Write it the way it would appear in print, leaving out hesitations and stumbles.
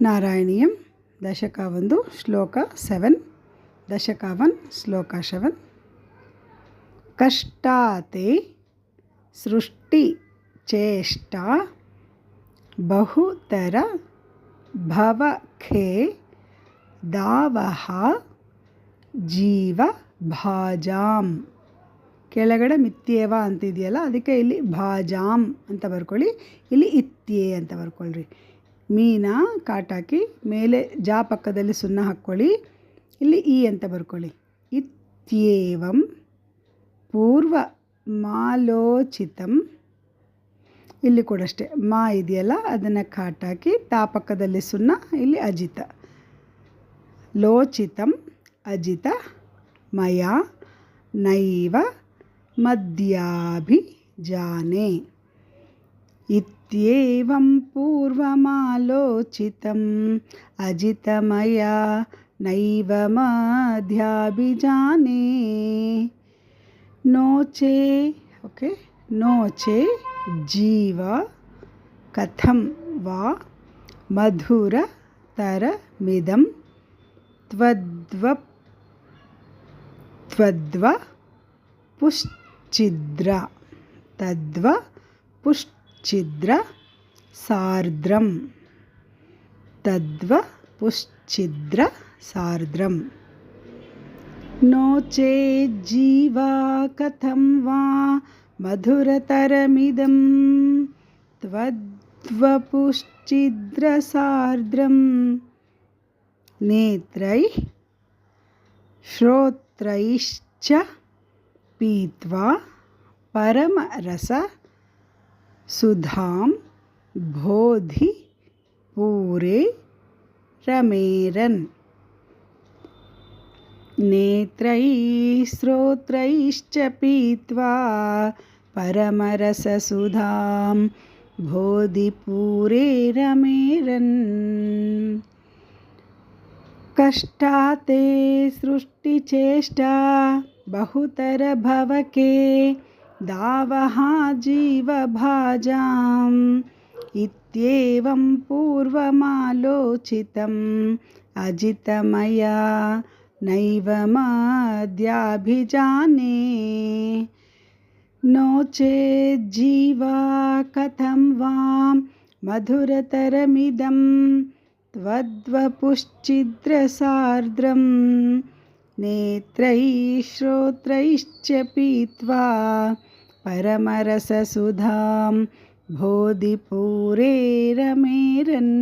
नारायणीयं दशक 1 श्लोक 7 दशक 1 श्लोक 7 कष्टाते सृष्टि चेष्टा बहुतर भवखे दावः जीव भाजाम् ಕೆಳಗಡೆ ಮಿತ್ಯೇವ ಅಂತಿದೆಯಲ್ಲ ಅದಕ್ಕೆ ಇಲ್ಲಿ ಭಾಜಾಮ್ ಅಂತ ಬರ್ಕೊಳ್ಳಿ, ಇಲ್ಲಿ ಇತ್ಯೆ ಅಂತ ಬರ್ಕೊಳ್ಳ್ರಿ. ಮೀನ ಕಾಟಾಕಿ ಮೇಲೆ ಜಾ ಪಕ್ಕದಲ್ಲಿ ಸುನ್ನ ಹಾಕ್ಕೊಳ್ಳಿ, ಇಲ್ಲಿ ಈ ಅಂತ ಬರ್ಕೊಳ್ಳಿ. ಇತ್ಯೇವಂ ಪೂರ್ವ ಮಾಲೋಚಿತಂ, ಇಲ್ಲಿ ಕೂಡ ಅಷ್ಟೇ ಮಾ ಇದೆಯಲ್ಲ ಅದನ್ನು ಕಾಟಾಕಿ ತಾ ಪಕ್ಕದಲ್ಲಿ ಸುನ್ನ, ಇಲ್ಲಿ ಅಜಿತ. ಲೋಚಿತಂ ಅಜಿತ ಮಯ ನೈವ ಮದ್ಯಾಭಿಜಾನೆ. ಇತ್ಯೇವಂ ಪೂರ್ವಮಾಲೋಚಿತಂ ಅಜಿತಮಯ ನೈವ ಮದ್ಯಾಭಿಜಾನೆ. ನೋಚೆ ನೋಚೆ ಜೀವ ಕಥಂ ವಾ ಮಧುರತರಮಿದಂ ತ್ವದ್ವ ಪುಶ್ಚಿದ್ರ ಸಾರ್ದ್ರಂ ನೋಚೆ ಜೀವ ಕಥಂ ವಾ ಮಧುರತರಮಿದಂ ತ್ವದ್ವಪುಶ್ಚಿದ್ರ ಸಾರ್ದ್ರಂ. ನೇತ್ರೈಃ ಶ್ರೋತ್ರೈಶ್ಚ ಪೀತ್ವಾ ಪರಮರಸ ಸುಧಾಂ ಬೋಧಿ ಪೂರೆ ರಮೇರನ್. ನೇತ್ರೈಃ ಶ್ರೋತ್ರೈಶ್ಚ ಪೀತ್ವಾ ಪರಮರಸ ಸುಧಾಂ ಬೋಧಿ ಪೂರೆ ರಮೇರನ್. ಕಷ್ಟಾತೆ ಸೃಷ್ಟಿಚೇಷ್ಟಾ बहुतर भवके दावः जीव भाजाम्. इत्येवं पूर्वमालोचितम् अजितमया नैव मद्याभिजाने. नोचेज्जीवा कथं वा मधुरतरमिदं त्वद्वपुश्चिद्रसार्द्रम्. नेत्रैः श्रोत्रैश्च पीत्वा परमरससुधां बोधि पूरे रमेरन्.